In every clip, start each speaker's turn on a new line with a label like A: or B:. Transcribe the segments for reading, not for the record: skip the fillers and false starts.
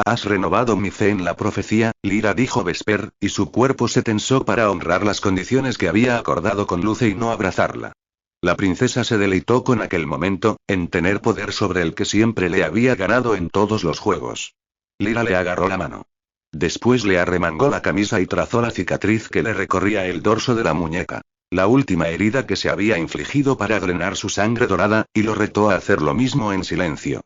A: Has renovado mi fe en la profecía, Lyra, dijo Vesper, y su cuerpo se tensó para honrar las condiciones que había acordado con Luce y no abrazarla. La princesa se deleitó con aquel momento, en tener poder sobre el que siempre le había ganado en todos los juegos. Lyra le agarró la mano. Después le arremangó la camisa y trazó la cicatriz que le recorría el dorso de la muñeca. La última herida que se había infligido para drenar su sangre dorada, y lo retó a hacer lo mismo en silencio.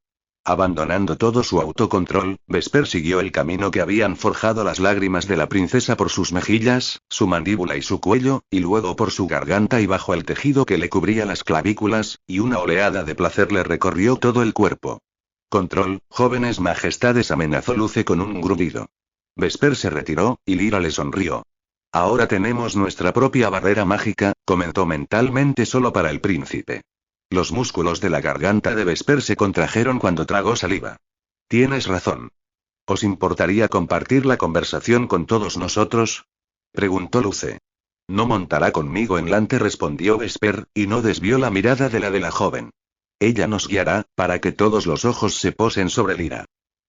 A: Abandonando todo su autocontrol, Vesper siguió el camino que habían forjado las lágrimas de la princesa por sus mejillas, su mandíbula y su cuello, y luego por su garganta y bajo el tejido que le cubría las clavículas, y una oleada de placer le recorrió todo el cuerpo. Control, jóvenes majestades, amenazó Luce con un gruñido. Vesper se retiró, y Lyra le sonrió. Ahora tenemos nuestra propia barrera mágica, comentó mentalmente solo para el príncipe. Los músculos de la garganta de Vesper se contrajeron cuando tragó saliva. Tienes razón. ¿Os importaría compartir la conversación con todos nosotros? Preguntó Luce. No montará conmigo en Lante, respondió Vesper, y no desvió la mirada de la joven. Ella nos guiará, para que todos los ojos se posen sobre Lyra.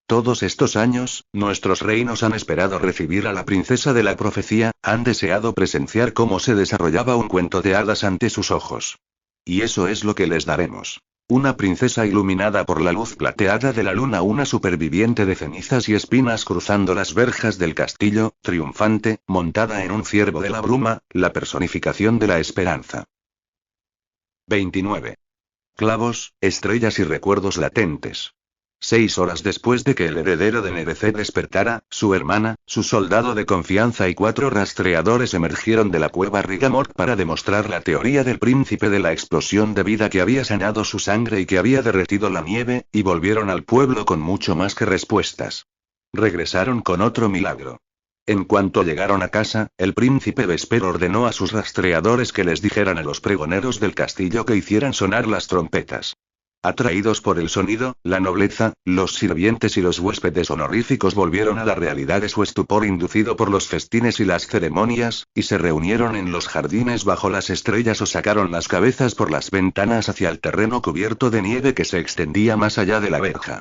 A: Todos estos años, nuestros reinos han esperado recibir a la princesa de la profecía, han deseado presenciar cómo se desarrollaba un cuento de hadas ante sus ojos. Y eso es lo que les daremos. Una princesa iluminada por la luz plateada de la luna, una superviviente de cenizas y espinas cruzando las verjas del castillo, triunfante, montada en un ciervo de la bruma, la personificación de la esperanza. 29. Clavos, estrellas y recuerdos latentes. 6 horas después de que el heredero de Nereced despertara, su hermana, su soldado de confianza y 4 rastreadores emergieron de la cueva Rigamort para demostrar la teoría del príncipe de la explosión de vida que había sanado su sangre y que había derretido la nieve, y volvieron al pueblo con mucho más que respuestas. Regresaron con otro milagro. En cuanto llegaron a casa, el príncipe Vesper ordenó a sus rastreadores que les dijeran a los pregoneros del castillo que hicieran sonar las trompetas. Atraídos por el sonido, la nobleza, los sirvientes y los huéspedes honoríficos volvieron a la realidad de su estupor inducido por los festines y las ceremonias, y se reunieron en los jardines bajo las estrellas o sacaron las cabezas por las ventanas hacia el terreno cubierto de nieve que se extendía más allá de la verja.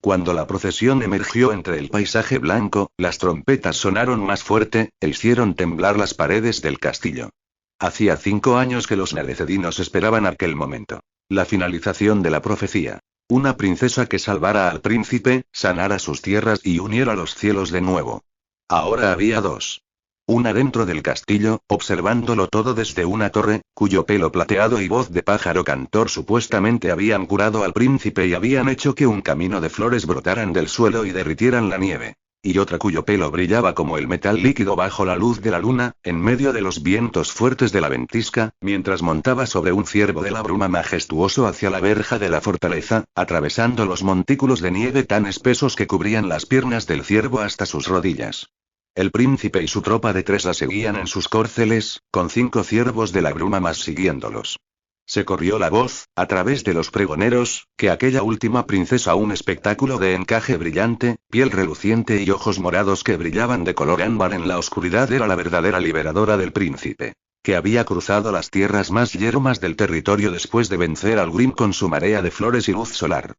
A: Cuando la procesión emergió entre el paisaje blanco, las trompetas sonaron más fuerte, e hicieron temblar las paredes del castillo. Hacía 5 años que los nerecedinos esperaban aquel momento. La finalización de la profecía. Una princesa que salvara al príncipe, sanara sus tierras y uniera los cielos de nuevo. Ahora había 2. Una dentro del castillo, observándolo todo desde una torre, cuyo pelo plateado y voz de pájaro cantor supuestamente habían curado al príncipe y habían hecho que un camino de flores brotaran del suelo y derritieran la nieve. Y otra cuyo pelo brillaba como el metal líquido bajo la luz de la luna, en medio de los vientos fuertes de la ventisca, mientras montaba sobre un ciervo de la bruma majestuoso hacia la verja de la fortaleza, atravesando los montículos de nieve tan espesos que cubrían las piernas del ciervo hasta sus rodillas. El príncipe y su tropa de 3 la seguían en sus córceles, con 5 ciervos de la bruma más siguiéndolos. Se corrió la voz, a través de los pregoneros, que aquella última princesa, un espectáculo de encaje brillante, piel reluciente y ojos morados que brillaban de color ámbar en la oscuridad, era la verdadera liberadora del príncipe. Que había cruzado las tierras más yermas del territorio después de vencer al Grim con su marea de flores y luz solar.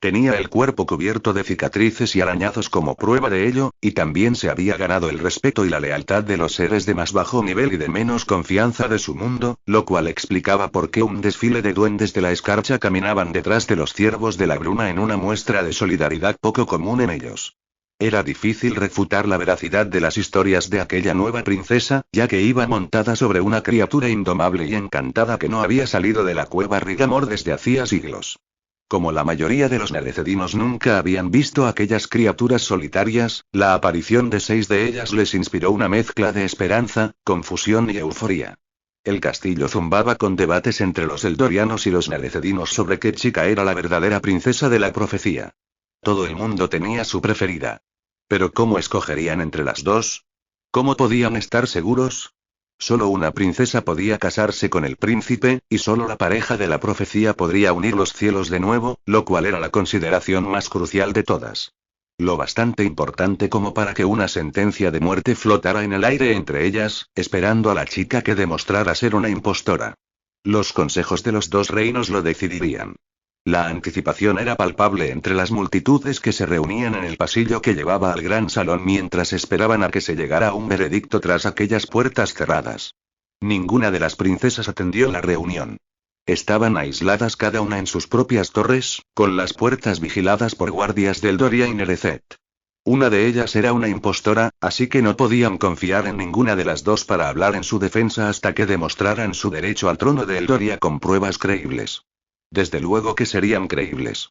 A: Tenía el cuerpo cubierto de cicatrices y arañazos como prueba de ello, y también se había ganado el respeto y la lealtad de los seres de más bajo nivel y de menos confianza de su mundo, lo cual explicaba por qué un desfile de duendes de la escarcha caminaban detrás de los ciervos de la bruma en una muestra de solidaridad poco común en ellos. Era difícil refutar la veracidad de las historias de aquella nueva princesa, ya que iba montada sobre una criatura indomable y encantada que no había salido de la cueva Rigamor desde hacía siglos. Como la mayoría de los nerecedinos nunca habían visto aquellas criaturas solitarias, la aparición de 6 de ellas les inspiró una mezcla de esperanza, confusión y euforía. El castillo zumbaba con debates entre los eldorianos y los nerecedinos sobre qué chica era la verdadera princesa de la profecía. Todo el mundo tenía su preferida. Pero ¿cómo escogerían entre las 2? ¿Cómo podían estar seguros? Solo una princesa podía casarse con el príncipe, y solo la pareja de la profecía podría unir los cielos de nuevo, lo cual era la consideración más crucial de todas. Lo bastante importante como para que una sentencia de muerte flotara en el aire entre ellas, esperando a la chica que demostrara ser una impostora. Los consejos de los 2 reinos lo decidirían. La anticipación era palpable entre las multitudes que se reunían en el pasillo que llevaba al gran salón mientras esperaban a que se llegara a un veredicto tras aquellas puertas cerradas. Ninguna de las princesas atendió la reunión. Estaban aisladas cada una en sus propias torres, con las puertas vigiladas por guardias del Doria y Nerecet. Una de ellas era una impostora, así que no podían confiar en ninguna de las dos para hablar en su defensa hasta que demostraran su derecho al trono de Eldoria con pruebas creíbles. Desde luego que serían creíbles.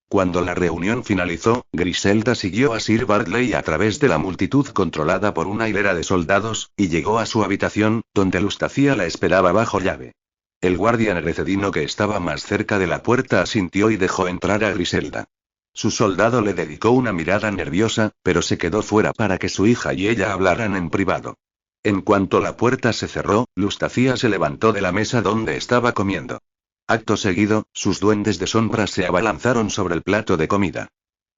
A: Cuando la reunión finalizó, Griselda siguió a Sir Bartley a través de la multitud controlada por una hilera de soldados, y llegó a su habitación, donde Lustacia la esperaba bajo llave. El guardia nerecedino que estaba más cerca de la puerta asintió y dejó entrar a Griselda. Su soldado le dedicó una mirada nerviosa, pero se quedó fuera para que su hija y ella hablaran en privado. En cuanto la puerta se cerró, Lustacia se levantó de la mesa donde estaba comiendo. Acto seguido, sus duendes de sombra se abalanzaron sobre el plato de comida.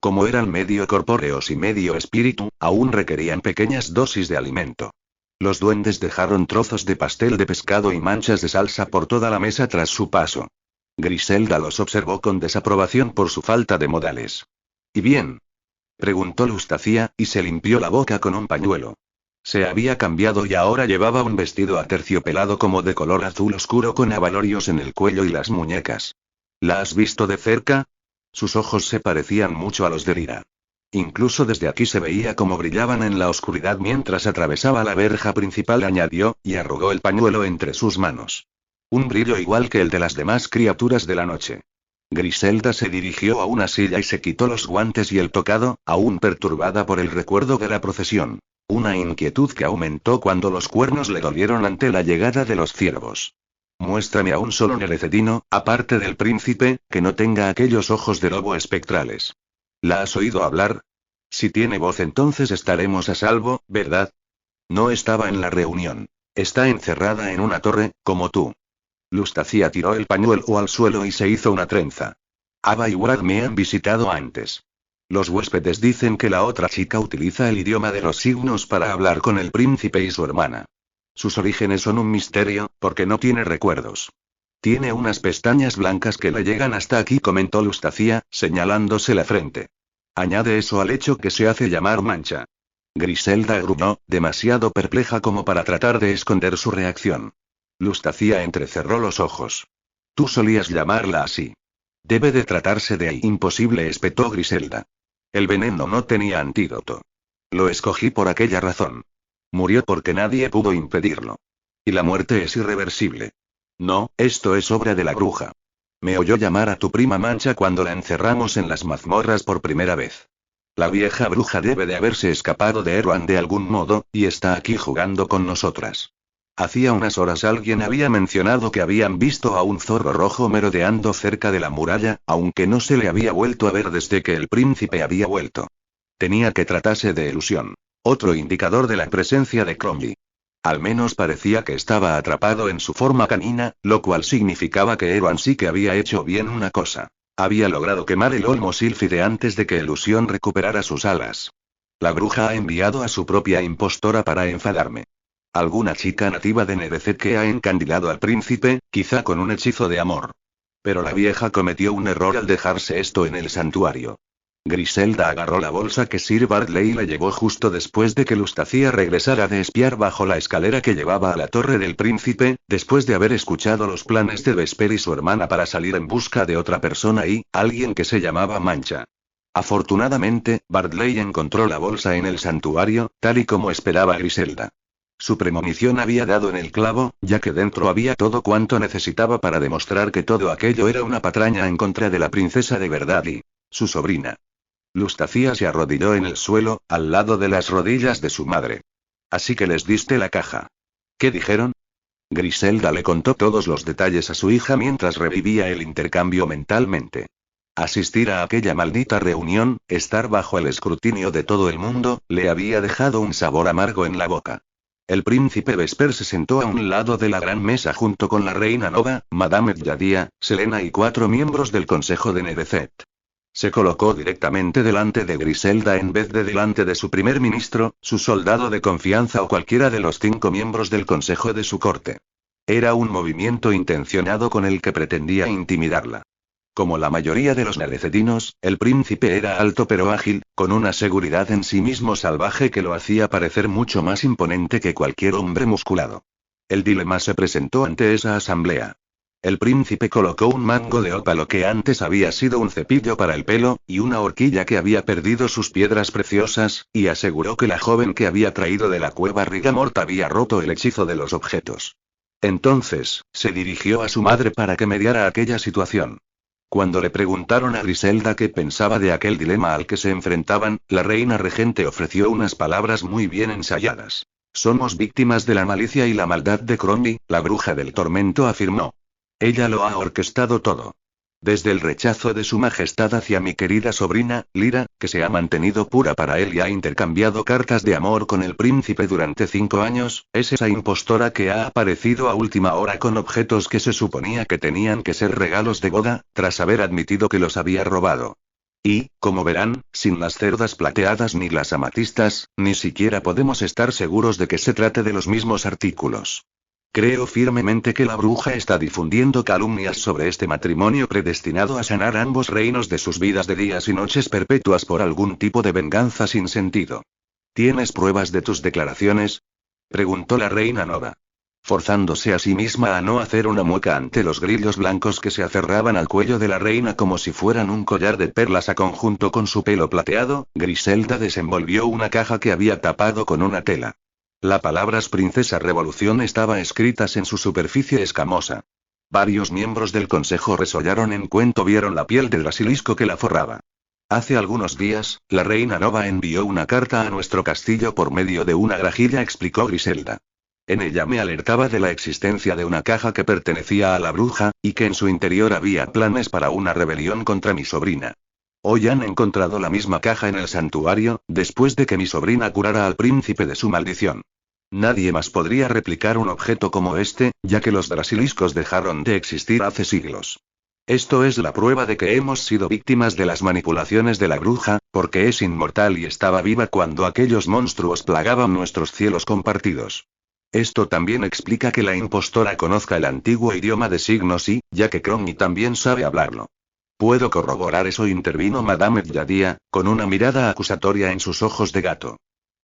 A: Como eran medio corpóreos y medio espíritu, aún requerían pequeñas dosis de alimento. Los duendes dejaron trozos de pastel de pescado y manchas de salsa por toda la mesa tras su paso. Griselda los observó con desaprobación por su falta de modales. ¿Y bien?, preguntó Lustacia, y se limpió la boca con un pañuelo. Se había cambiado y ahora llevaba un vestido aterciopelado como de color azul oscuro con abalorios en el cuello y las muñecas. ¿La has visto de cerca? Sus ojos se parecían mucho a los de Lyra. Incluso desde aquí se veía cómo brillaban en la oscuridad mientras atravesaba la verja principal, añadió, y arrugó el pañuelo entre sus manos. Un brillo igual que el de las demás criaturas de la noche. Griselda se dirigió a una silla y se quitó los guantes y el tocado, aún perturbada por el recuerdo de la procesión. Una inquietud que aumentó cuando los cuernos le dolieron ante la llegada de los ciervos. Muéstrame a un solo nerecedino, aparte del príncipe, que no tenga aquellos ojos de lobo espectrales. ¿La has oído hablar? Si tiene voz entonces estaremos a salvo, ¿verdad? No estaba en la reunión. Está encerrada en una torre, como tú. Lustacia tiró el pañuelo al suelo y se hizo una trenza. Ava y Wad me han visitado antes. Los huéspedes dicen que la otra chica utiliza el idioma de los signos para hablar con el príncipe y su hermana. Sus orígenes son un misterio, porque no tiene recuerdos. Tiene unas pestañas blancas que le llegan hasta aquí, comentó Lustacia, señalándose la frente. Añade eso al hecho que se hace llamar Mancha. Griselda gruñó, demasiado perpleja como para tratar de esconder su reacción. Lustacia entrecerró los ojos. Tú solías llamarla así. Debe de tratarse de imposible, espetó Griselda. El veneno no tenía antídoto. Lo escogí por aquella razón. Murió porque nadie pudo impedirlo. Y la muerte es irreversible. No, esto es obra de la bruja. Me oyó llamar a tu prima Mancha cuando la encerramos en las mazmorras por primera vez. La vieja bruja debe de haberse escapado de Erwan de algún modo, y está aquí jugando con nosotras. Hacía unas horas alguien había mencionado que habían visto a un zorro rojo merodeando cerca de la muralla, aunque no se le había vuelto a ver desde que el príncipe había vuelto. Tenía que tratarse de ilusión. Otro indicador de la presencia de Cromley. Al menos parecía que estaba atrapado en su forma canina, lo cual significaba que Erwan sí que había hecho bien una cosa. Había logrado quemar el olmo sílfide antes de que Ilusión recuperara sus alas. La bruja ha enviado a su propia impostora para enfadarme. Alguna chica nativa de Nerecet que ha encandilado al príncipe, quizá con un hechizo de amor. Pero la vieja cometió un error al dejarse esto en el santuario. Griselda agarró la bolsa que Sir Bartley le llevó justo después de que Lustacia regresara de espiar bajo la escalera que llevaba a la torre del príncipe, después de haber escuchado los planes de Vesper y su hermana para salir en busca de otra persona y, alguien que se llamaba Mancha. Afortunadamente, Bartley encontró la bolsa en el santuario, tal y como esperaba Griselda. Su premonición había dado en el clavo, ya que dentro había todo cuanto necesitaba para demostrar que todo aquello era una patraña en contra de la princesa de verdad y su sobrina. Lustacia se arrodilló en el suelo, al lado de las rodillas de su madre. Así que les diste la caja. ¿Qué dijeron? Griselda le contó todos los detalles a su hija mientras revivía el intercambio mentalmente. Asistir a aquella maldita reunión, estar bajo el escrutinio de todo el mundo, le había dejado un sabor amargo en la boca. El príncipe Vesper se sentó a un lado de la gran mesa junto con la reina Nova, Madame Yadia, Selena y 4 miembros del consejo de Nerecet. Se colocó directamente delante de Griselda en vez de delante de su primer ministro, su soldado de confianza o cualquiera de los 5 miembros del consejo de su corte. Era un movimiento intencionado con el que pretendía intimidarla. Como la mayoría de los nerecedinos, el príncipe era alto pero ágil, con una seguridad en sí mismo salvaje que lo hacía parecer mucho más imponente que cualquier hombre musculado. El dilema se presentó ante esa asamblea. El príncipe colocó un mango de ópalo que antes había sido un cepillo para el pelo, y una horquilla que había perdido sus piedras preciosas, y aseguró que la joven que había traído de la cueva Rigamort había roto el hechizo de los objetos. Entonces, se dirigió a su madre para que mediara aquella situación. Cuando le preguntaron a Griselda qué pensaba de aquel dilema al que se enfrentaban, la reina regente ofreció unas palabras muy bien ensayadas. Somos víctimas de la malicia y la maldad de Cromby, la bruja del tormento afirmó. Ella lo ha orquestado todo. Desde el rechazo de su majestad hacia mi querida sobrina, Lyra, que se ha mantenido pura para él y ha intercambiado cartas de amor con el príncipe durante 5 años, es esa impostora que ha aparecido a última hora con objetos que se suponía que tenían que ser regalos de boda, tras haber admitido que los había robado. Y, como verán, sin las cerdas plateadas ni las amatistas, ni siquiera podemos estar seguros de que se trate de los mismos artículos. Creo firmemente que la bruja está difundiendo calumnias sobre este matrimonio predestinado a sanar ambos reinos de sus vidas de días y noches perpetuas por algún tipo de venganza sin sentido. ¿Tienes pruebas de tus declaraciones?, preguntó la reina Nova, forzándose a sí misma a no hacer una mueca ante los grillos blancos que se aferraban al cuello de la reina como si fueran un collar de perlas a conjunto con su pelo plateado. Griselda desenvolvió una caja que había tapado con una tela. Las palabras Princesa Revolución estaban escritas en su superficie escamosa. Varios miembros del consejo resollaron en cuanto vieron la piel del basilisco que la forraba. Hace algunos días, la reina Nova envió una carta a nuestro castillo por medio de una grajilla, explicó Griselda. En ella me alertaba de la existencia de una caja que pertenecía a la bruja, y que en su interior había planes para una rebelión contra mi sobrina. Hoy han encontrado la misma caja en el santuario, después de que mi sobrina curara al príncipe de su maldición. Nadie más podría replicar un objeto como este, ya que los basiliscos dejaron de existir hace siglos. Esto es la prueba de que hemos sido víctimas de las manipulaciones de la bruja, porque es inmortal y estaba viva cuando aquellos monstruos plagaban nuestros cielos compartidos. Esto también explica que la impostora conozca el antiguo idioma de signos y, ya que Cromby también sabe hablarlo. Puedo corroborar eso, intervino Madame Yadia, con una mirada acusatoria en sus ojos de gato.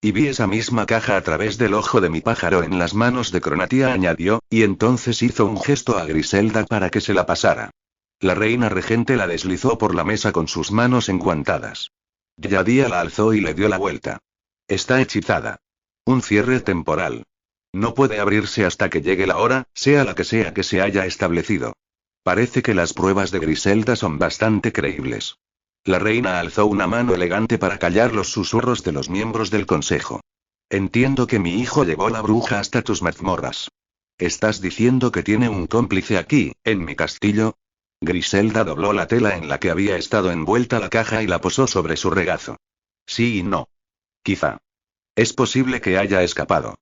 A: Y vi esa misma caja a través del ojo de mi pájaro en las manos de Cronatia, añadió, y entonces hizo un gesto a Griselda para que se la pasara. La reina regente la deslizó por la mesa con sus manos enguantadas. Yadia la alzó y le dio la vuelta. Está hechizada. Un cierre temporal. No puede abrirse hasta que llegue la hora, sea la que sea que se haya establecido. Parece que las pruebas de Griselda son bastante creíbles. La reina alzó una mano elegante para callar los susurros de los miembros del consejo. Entiendo que mi hijo llevó la bruja hasta tus mazmorras. ¿Estás diciendo que tiene un cómplice aquí, en mi castillo? Griselda dobló la tela en la que había estado envuelta la caja y la posó sobre su regazo. Sí y no. Quizá. Es posible que haya escapado.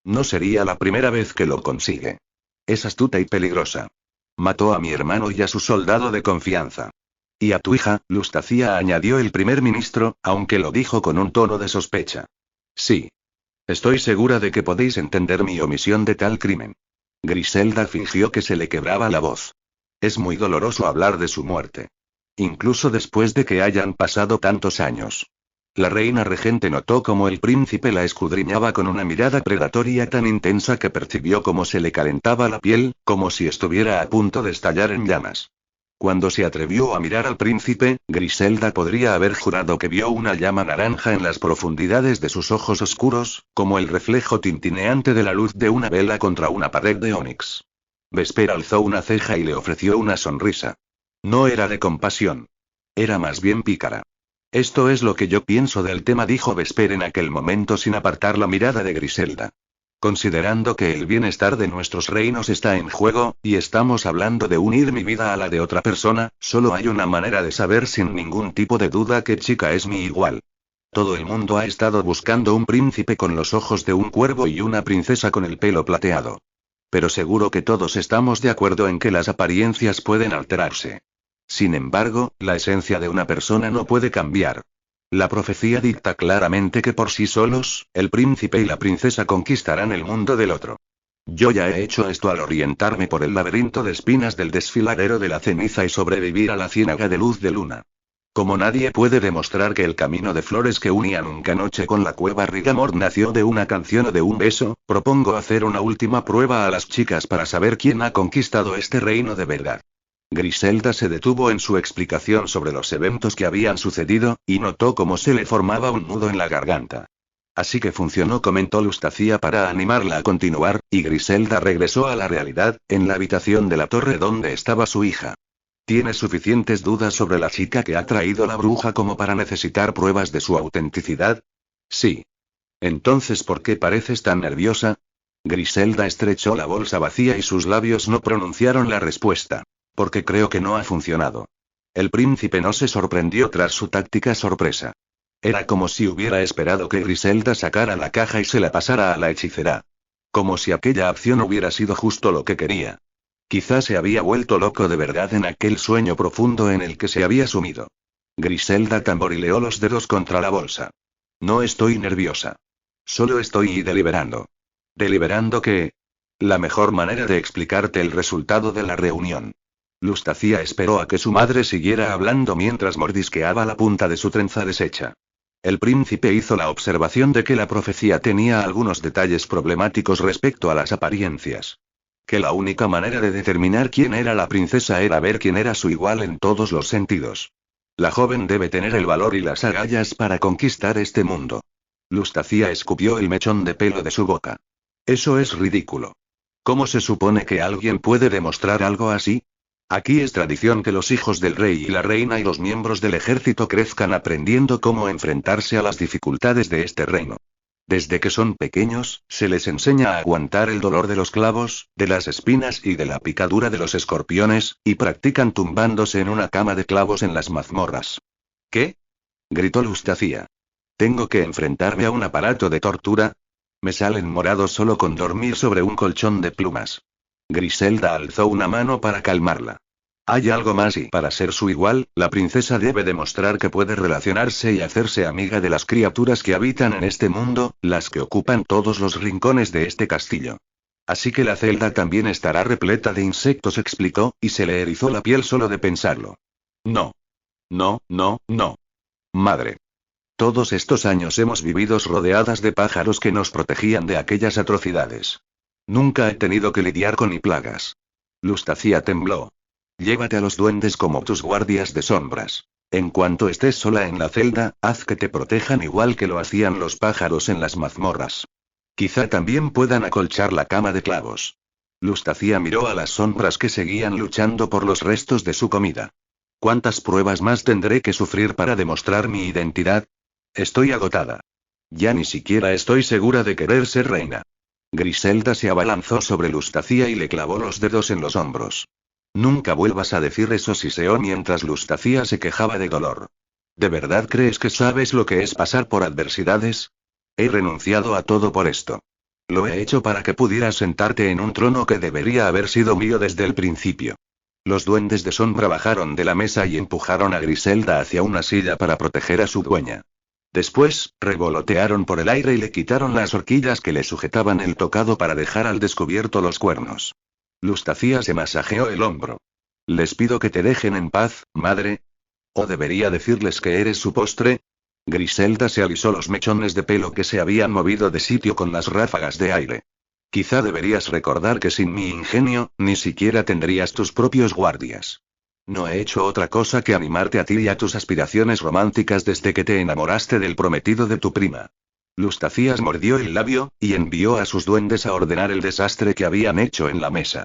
A: No sería la primera vez que lo consigue. Es astuta y peligrosa. Mató a mi hermano y a su soldado de confianza. Y a tu hija, Lustacia, añadió el primer ministro, aunque lo dijo con un tono de sospecha. Sí. Estoy segura de que podéis entender mi omisión de tal crimen. Griselda fingió que se le quebraba la voz. Es muy doloroso hablar de su muerte. Incluso después de que hayan pasado tantos años. La reina regente notó cómo el príncipe la escudriñaba con una mirada predatoria tan intensa que percibió cómo se le calentaba la piel, como si estuviera a punto de estallar en llamas. Cuando se atrevió a mirar al príncipe, Griselda podría haber jurado que vio una llama naranja en las profundidades de sus ojos oscuros, como el reflejo tintineante de la luz de una vela contra una pared de ónix. Vesper alzó una ceja y le ofreció una sonrisa. No era de compasión. Era más bien pícara. Esto es lo que yo pienso del tema, dijo Vesper en aquel momento sin apartar la mirada de Griselda. Considerando que el bienestar de nuestros reinos está en juego, y estamos hablando de unir mi vida a la de otra persona, solo hay una manera de saber sin ningún tipo de duda qué chica es mi igual. Todo el mundo ha estado buscando un príncipe con los ojos de un cuervo y una princesa con el pelo plateado. Pero seguro que todos estamos de acuerdo en que las apariencias pueden alterarse. Sin embargo, la esencia de una persona no puede cambiar. La profecía dicta claramente que por sí solos, el príncipe y la princesa conquistarán el mundo del otro. Yo ya he hecho esto al orientarme por el laberinto de espinas del desfiladero de la ceniza y sobrevivir a la ciénaga de luz de luna. Como nadie puede demostrar que el camino de flores que unía Nunca Noche con la cueva Rigamor nació de una canción o de un beso, propongo hacer una última prueba a las chicas para saber quién ha conquistado este reino de verdad. Griselda se detuvo en su explicación sobre los eventos que habían sucedido, y notó cómo se le formaba un nudo en la garganta. Así que funcionó, comentó Lustacia para animarla a continuar, y Griselda regresó a la realidad, en la habitación de la torre donde estaba su hija. ¿Tienes suficientes dudas sobre la chica que ha traído la bruja como para necesitar pruebas de su autenticidad? Sí. Entonces, ¿por qué pareces tan nerviosa? Griselda estrechó la bolsa vacía y sus labios no pronunciaron la respuesta. Porque creo que no ha funcionado. El príncipe no se sorprendió tras su táctica sorpresa. Era como si hubiera esperado que Griselda sacara la caja y se la pasara a la hechicera. Como si aquella acción hubiera sido justo lo que quería. Quizás se había vuelto loco de verdad en aquel sueño profundo en el que se había sumido. Griselda tamborileó los dedos contra la bolsa. No estoy nerviosa. Solo estoy deliberando. ¿Deliberando qué? La mejor manera de explicarte el resultado de la reunión. Lustacia esperó a que su madre siguiera hablando mientras mordisqueaba la punta de su trenza deshecha. El príncipe hizo la observación de que la profecía tenía algunos detalles problemáticos respecto a las apariencias. Que la única manera de determinar quién era la princesa era ver quién era su igual en todos los sentidos. La joven debe tener el valor y las agallas para conquistar este mundo. Lustacia escupió el mechón de pelo de su boca. Eso es ridículo. ¿Cómo se supone que alguien puede demostrar algo así? Aquí es tradición que los hijos del rey y la reina y los miembros del ejército crezcan aprendiendo cómo enfrentarse a las dificultades de este reino. Desde que son pequeños, se les enseña a aguantar el dolor de los clavos, de las espinas y de la picadura de los escorpiones, y practican tumbándose en una cama de clavos en las mazmorras. ¿Qué? Gritó Lustacia. ¿Tengo que enfrentarme a un aparato de tortura? Me salen morados solo con dormir sobre un colchón de plumas. Griselda alzó una mano para calmarla. Hay algo más y para ser su igual, la princesa debe demostrar que puede relacionarse y hacerse amiga de las criaturas que habitan en este mundo, las que ocupan todos los rincones de este castillo. Así que la celda también estará repleta de insectos, explicó, y se le erizó la piel solo de pensarlo. No. No, no, no. Madre. Todos estos años hemos vivido rodeadas de pájaros que nos protegían de aquellas atrocidades. Nunca he tenido que lidiar con ni plagas. Lustacia tembló. Llévate a los duendes como tus guardias de sombras. En cuanto estés sola en la celda, haz que te protejan igual que lo hacían los pájaros en las mazmorras. Quizá también puedan acolchar la cama de clavos. Lustacia miró a las sombras que seguían luchando por los restos de su comida. ¿Cuántas pruebas más tendré que sufrir para demostrar mi identidad? Estoy agotada. Ya ni siquiera estoy segura de querer ser reina. Griselda se abalanzó sobre Lustacia y le clavó los dedos en los hombros. Nunca vuelvas a decir eso, siseó mientras Lustacia se quejaba de dolor. ¿De verdad crees que sabes lo que es pasar por adversidades? He renunciado a todo por esto. Lo he hecho para que pudieras sentarte en un trono que debería haber sido mío desde el principio. Los duendes de sombra bajaron de la mesa y empujaron a Griselda hacia una silla para proteger a su dueña. Después, revolotearon por el aire y le quitaron las horquillas que le sujetaban el tocado para dejar al descubierto los cuernos. Lustacia se masajeó el hombro. Les pido que te dejen en paz, madre. ¿O debería decirles que eres su postre? Griselda se alisó los mechones de pelo que se habían movido de sitio con las ráfagas de aire. Quizá deberías recordar que sin mi ingenio, ni siquiera tendrías tus propios guardias. No he hecho otra cosa que animarte a ti y a tus aspiraciones románticas desde que te enamoraste del prometido de tu prima. Lustacia mordió el labio, y envió a sus duendes a ordenar el desastre que habían hecho en la mesa.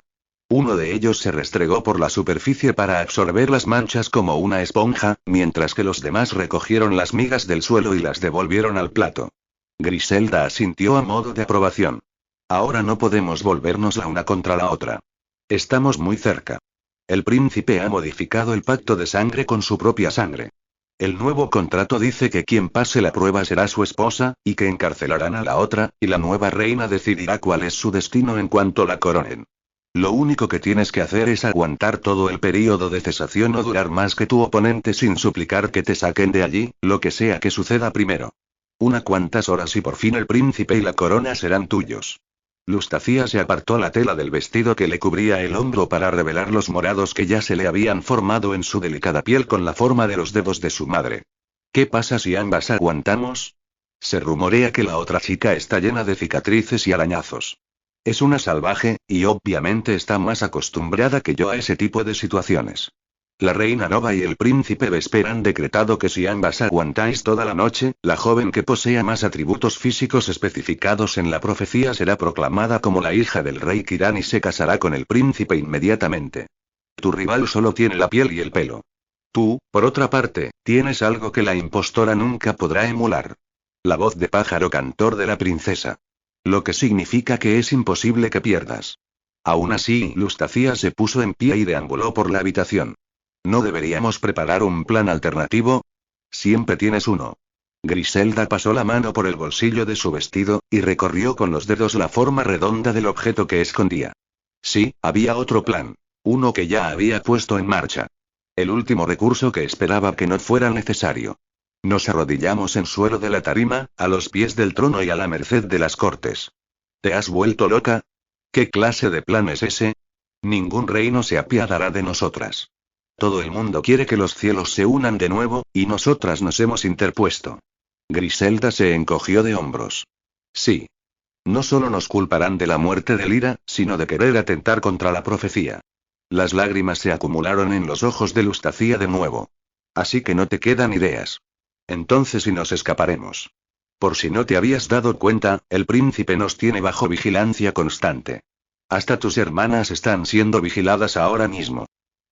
A: Uno de ellos se restregó por la superficie para absorber las manchas como una esponja, mientras que los demás recogieron las migas del suelo y las devolvieron al plato. Griselda asintió a modo de aprobación. Ahora no podemos volvernos la una contra la otra. Estamos muy cerca. El príncipe ha modificado el pacto de sangre con su propia sangre. El nuevo contrato dice que quien pase la prueba será su esposa, y que encarcelarán a la otra, y la nueva reina decidirá cuál es su destino en cuanto la coronen. Lo único que tienes que hacer es aguantar todo el período de cesación o durar más que tu oponente sin suplicar que te saquen de allí, lo que sea que suceda primero. Unas cuantas horas y por fin el príncipe y la corona serán tuyos. Lustacía se apartó la tela del vestido que le cubría el hombro para revelar los morados que ya se le habían formado en su delicada piel con la forma de los dedos de su madre. ¿Qué pasa si ambas aguantamos? Se rumorea que la otra chica está llena de cicatrices y arañazos. Es una salvaje, y obviamente está más acostumbrada que yo a ese tipo de situaciones. La reina Nova y el príncipe Vesper han decretado que si ambas aguantáis toda la noche, la joven que posea más atributos físicos especificados en la profecía será proclamada como la hija del rey Kiran y se casará con el príncipe inmediatamente. Tu rival solo tiene la piel y el pelo. Tú, por otra parte, tienes algo que la impostora nunca podrá emular. La voz de pájaro cantor de la princesa. Lo que significa que es imposible que pierdas. Aún así, Lustacía se puso en pie y deambuló por la habitación. ¿No deberíamos preparar un plan alternativo? Siempre tienes uno. Griselda pasó la mano por el bolsillo de su vestido, y recorrió con los dedos la forma redonda del objeto que escondía. Sí, había otro plan. Uno que ya había puesto en marcha. El último recurso que esperaba que no fuera necesario. Nos arrodillamos en suelo de la tarima, a los pies del trono y a la merced de las cortes. ¿Te has vuelto loca? ¿Qué clase de plan es ese? Ningún reino se apiadará de nosotras. Todo el mundo quiere que los cielos se unan de nuevo, y nosotras nos hemos interpuesto. Griselda se encogió de hombros. Sí. No solo nos culparán de la muerte de Lyra, sino de querer atentar contra la profecía. Las lágrimas se acumularon en los ojos de Lustacía de nuevo. Así que no te quedan ideas. Entonces sí nos escaparemos. Por si no te habías dado cuenta, el príncipe nos tiene bajo vigilancia constante. Hasta tus hermanas están siendo vigiladas ahora mismo.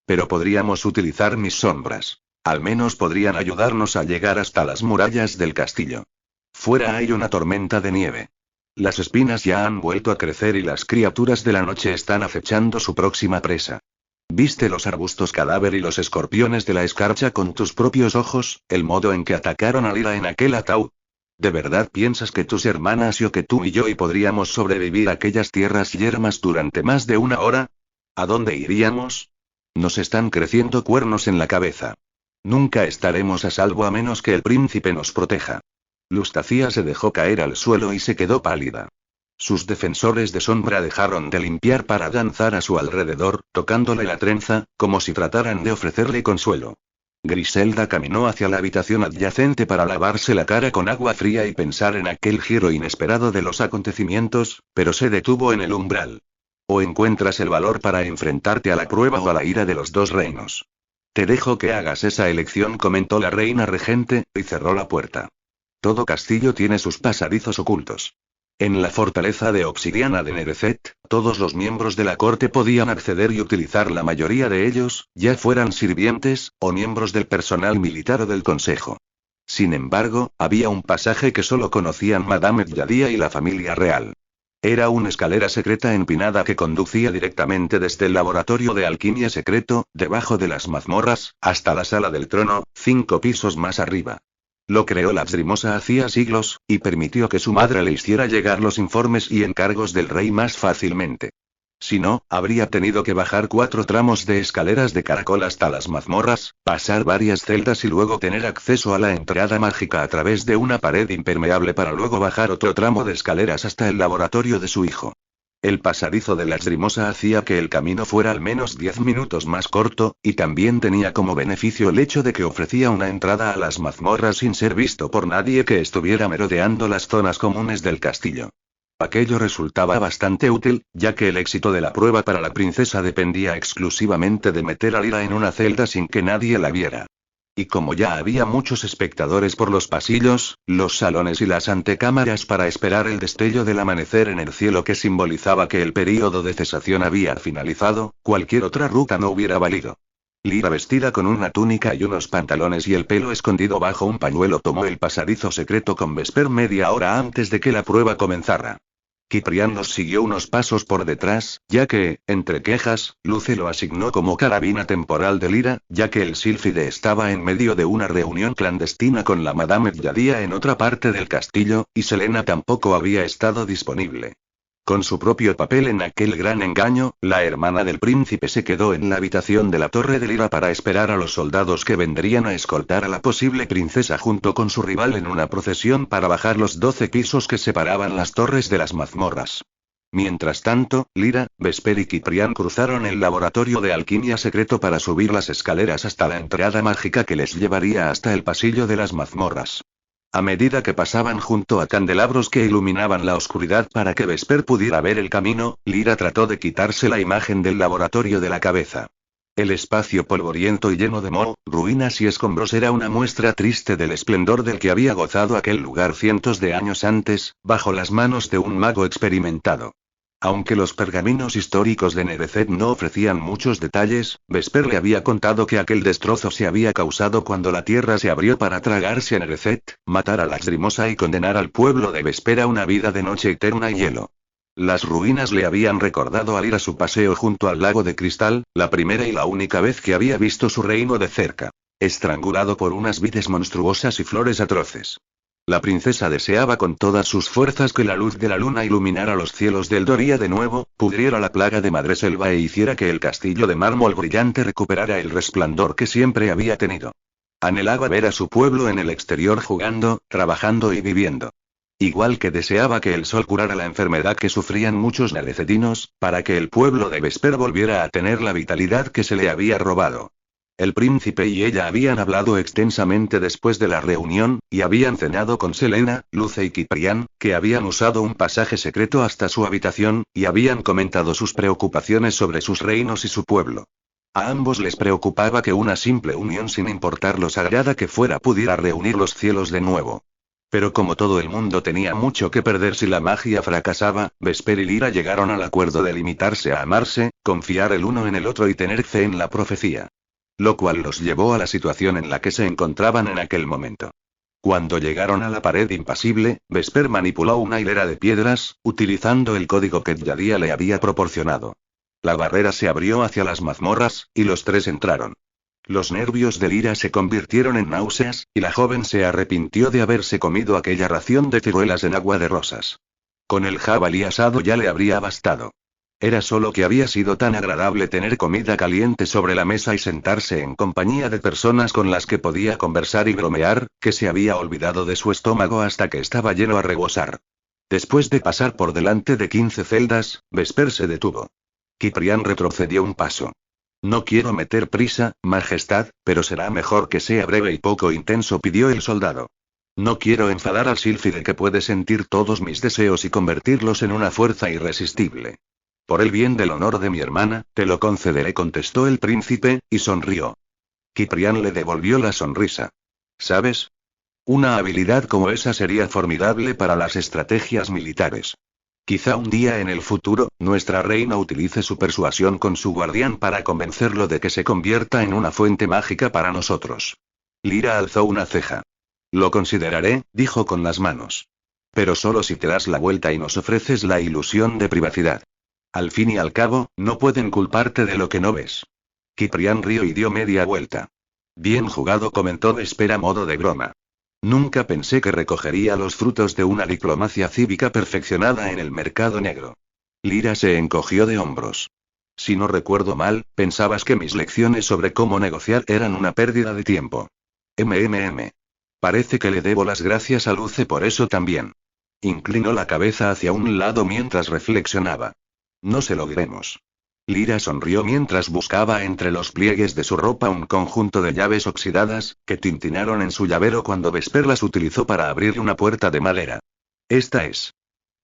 A: Pero podríamos utilizar mis sombras. Al menos podrían ayudarnos a llegar hasta las murallas del castillo. Fuera hay una tormenta de nieve. Las espinas ya han vuelto a crecer y las criaturas de la noche están acechando su próxima presa. ¿Viste los arbustos cadáver y los escorpiones de la escarcha con tus propios ojos, el modo en que atacaron a Lyra en aquel ataúd? ¿De verdad piensas que tus hermanas y que tú y yo podríamos sobrevivir a aquellas tierras yermas durante más de una hora? ¿A dónde iríamos? Nos están creciendo cuernos en la cabeza. Nunca estaremos a salvo a menos que el príncipe nos proteja. Lustacía se dejó caer al suelo y se quedó pálida. Sus defensores de sombra dejaron de limpiar para danzar a su alrededor, tocándole la trenza, como si trataran de ofrecerle consuelo. Griselda caminó hacia la habitación adyacente para lavarse la cara con agua fría y pensar en aquel giro inesperado de los acontecimientos, pero se detuvo en el umbral. O encuentras el valor para enfrentarte a la prueba o a la ira de los dos reinos. Te dejo que hagas esa elección, comentó la reina regente, y cerró la puerta. Todo castillo tiene sus pasadizos ocultos. En la fortaleza de obsidiana de Nereseth, todos los miembros de la corte podían acceder y utilizar la mayoría de ellos, ya fueran sirvientes, o miembros del personal militar o del consejo. Sin embargo, había un pasaje que solo conocían Madame Yadia y la familia real. Era una escalera secreta empinada que conducía directamente desde el laboratorio de alquimia secreto, debajo de las mazmorras, hasta la sala del trono, 5 pisos más arriba. Lo creó Labsrimosa hacía siglos, y permitió que su madre le hiciera llegar los informes y encargos del rey más fácilmente. Si no, habría tenido que bajar 4 tramos de escaleras de caracol hasta las mazmorras, pasar varias celdas y luego tener acceso a la entrada mágica a través de una pared impermeable para luego bajar otro tramo de escaleras hasta el laboratorio de su hijo. El pasadizo de Labsrimosa hacía que el camino fuera al menos 10 minutos más corto, y también tenía como beneficio el hecho de que ofrecía una entrada a las mazmorras sin ser visto por nadie que estuviera merodeando las zonas comunes del castillo. Aquello resultaba bastante útil, ya que el éxito de la prueba para la princesa dependía exclusivamente de meter a Lyra en una celda sin que nadie la viera. Y como ya había muchos espectadores por los pasillos, los salones y las antecámaras para esperar el destello del amanecer en el cielo que simbolizaba que el período de cesación había finalizado, cualquier otra ruta no hubiera valido. Lyra, vestida con una túnica y unos pantalones y el pelo escondido bajo un pañuelo, tomó el pasadizo secreto con Vesper media hora antes de que la prueba comenzara. Ciprián los siguió unos pasos por detrás, ya que, entre quejas, Luce lo asignó como carabina temporal de Lyra, ya que el sílfide estaba en medio de una reunión clandestina con la Madame Yadia en otra parte del castillo, y Selena tampoco había estado disponible. Con su propio papel en aquel gran engaño, la hermana del príncipe se quedó en la habitación de la torre de Lyra para esperar a los soldados que vendrían a escoltar a la posible princesa junto con su rival en una procesión para bajar los 12 pisos que separaban las torres de las mazmorras. Mientras tanto, Lyra, Vesper y Ciprián cruzaron el laboratorio de alquimia secreto para subir las escaleras hasta la entrada mágica que les llevaría hasta el pasillo de las mazmorras. A medida que pasaban junto a candelabros que iluminaban la oscuridad para que Vesper pudiera ver el camino, Lyra trató de quitarse la imagen del laboratorio de la cabeza. El espacio polvoriento y lleno de moho, ruinas y escombros era una muestra triste del esplendor del que había gozado aquel lugar cientos de años antes, bajo las manos de un mago experimentado. Aunque los pergaminos históricos de Nevezet no ofrecían muchos detalles, Vesper le había contado que aquel destrozo se había causado cuando la tierra se abrió para tragarse a Nevezet, matar a Laxrimosa y condenar al pueblo de Vesper a una vida de noche eterna y hielo. Las ruinas le habían recordado al ir a su paseo junto al lago de cristal, la primera y la única vez que había visto su reino de cerca, estrangulado por unas vides monstruosas y flores atroces. La princesa deseaba con todas sus fuerzas que la luz de la luna iluminara los cielos del Doria de nuevo, pudriera la plaga de Madreselva e hiciera que el castillo de mármol brillante recuperara el resplandor que siempre había tenido. Anhelaba ver a su pueblo en el exterior jugando, trabajando y viviendo. Igual que deseaba que el sol curara la enfermedad que sufrían muchos nerecetinos, para que el pueblo de Vesper volviera a tener la vitalidad que se le había robado. El príncipe y ella habían hablado extensamente después de la reunión, y habían cenado con Selena, Luce y Ciprián, que habían usado un pasaje secreto hasta su habitación, y habían comentado sus preocupaciones sobre sus reinos y su pueblo. A ambos les preocupaba que una simple unión sin importar lo sagrada que fuera pudiera reunir los cielos de nuevo. Pero como todo el mundo tenía mucho que perder si la magia fracasaba, Vesper y Lyra llegaron al acuerdo de limitarse a amarse, confiar el uno en el otro y tener fe en la profecía. Lo cual los llevó a la situación en la que se encontraban en aquel momento. Cuando llegaron a la pared impasible, Vesper manipuló una hilera de piedras, utilizando el código que Yadia le había proporcionado. La barrera se abrió hacia las mazmorras, y los tres entraron. Los nervios de Lyra se convirtieron en náuseas, y la joven se arrepintió de haberse comido aquella ración de ciruelas en agua de rosas. Con el jabalí asado ya le habría bastado. Era solo que había sido tan agradable tener comida caliente sobre la mesa y sentarse en compañía de personas con las que podía conversar y bromear, que se había olvidado de su estómago hasta que estaba lleno a rebosar. Después de pasar por delante de 15 celdas, Vesper se detuvo. Ciprián retrocedió un paso. No quiero meter prisa, Majestad, pero será mejor que sea breve y poco intenso, pidió el soldado. No quiero enfadar al sílfide que puede sentir todos mis deseos y convertirlos en una fuerza irresistible. Por el bien del honor de mi hermana, te lo concederé, contestó el príncipe, y sonrió. Ciprián le devolvió la sonrisa. ¿Sabes? Una habilidad como esa sería formidable para las estrategias militares. Quizá un día en el futuro, nuestra reina utilice su persuasión con su guardián para convencerlo de que se convierta en una fuente mágica para nosotros. Lyra alzó una ceja. Lo consideraré, dijo con las manos. Pero solo si te das la vuelta y nos ofreces la ilusión de privacidad. Al fin y al cabo, no pueden culparte de lo que no ves. Ciprián rió y dio media vuelta. Bien jugado, comentó Vesper a modo de broma. Nunca pensé que recogería los frutos de una diplomacia cívica perfeccionada en el mercado negro. Lyra se encogió de hombros. Si no recuerdo mal, pensabas que mis lecciones sobre cómo negociar eran una pérdida de tiempo. Parece que le debo las gracias a Luce por eso también. Inclinó la cabeza hacia un lado mientras reflexionaba. No se lo diremos. Lyra sonrió mientras buscaba entre los pliegues de su ropa un conjunto de llaves oxidadas, que tintinaron en su llavero cuando Vesper las utilizó para abrir una puerta de madera. Esta es.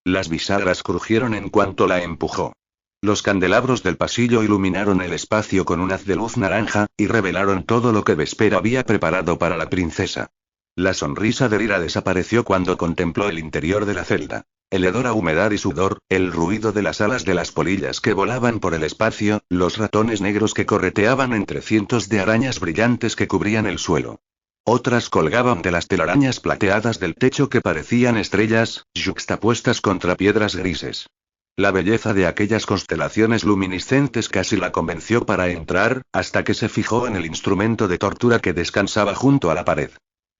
A: Las bisagras crujieron en cuanto la empujó. Los candelabros del pasillo iluminaron el espacio con un haz de luz naranja, y revelaron todo lo que Vesper había preparado para la princesa. La sonrisa de Lyra desapareció cuando contempló el interior de la celda. El hedor a humedad y sudor, el ruido de las alas de las polillas que volaban por el espacio, los ratones negros que correteaban entre cientos de arañas brillantes que cubrían el suelo. Otras colgaban de las telarañas plateadas del techo que parecían estrellas, yuxtapuestas contra piedras grises. La belleza de aquellas constelaciones luminiscentes casi la convenció para entrar, hasta que se fijó en el instrumento de tortura que descansaba junto a la pared.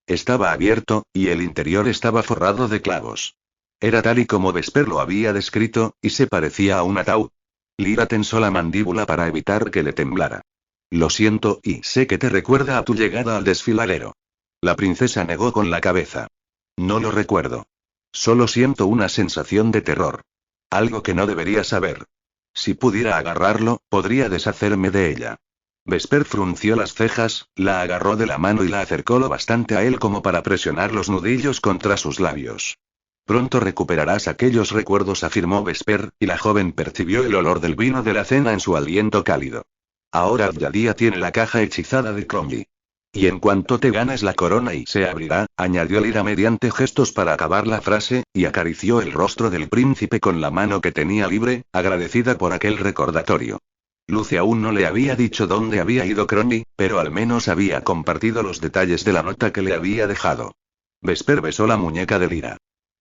A: Estaba abierto, y el interior estaba forrado de clavos. Era tal y como Vesper lo había descrito, y se parecía a un ataúd. Lyra tensó la mandíbula para evitar que le temblara. Lo siento, y sé que te recuerda a tu llegada al desfiladero. La princesa negó con la cabeza. No lo recuerdo. Solo siento una sensación de terror. Algo que no debería saber. Si pudiera agarrarlo, podría deshacerme de ella. Vesper frunció las cejas, la agarró de la mano y la acercó lo bastante a él como para presionar los nudillos contra sus labios. Pronto recuperarás aquellos recuerdos, afirmó Vesper, y la joven percibió el olor del vino de la cena en su aliento cálido. Ahora Abjadía tiene la caja hechizada de Cromley. Y en cuanto te ganes la corona y se abrirá, añadió Lyra mediante gestos para acabar la frase, y acarició el rostro del príncipe con la mano que tenía libre, agradecida por aquel recordatorio. Lucy aún no le había dicho dónde había ido Cromley, pero al menos había compartido los detalles de la nota que le había dejado. Vesper besó la muñeca de Lyra.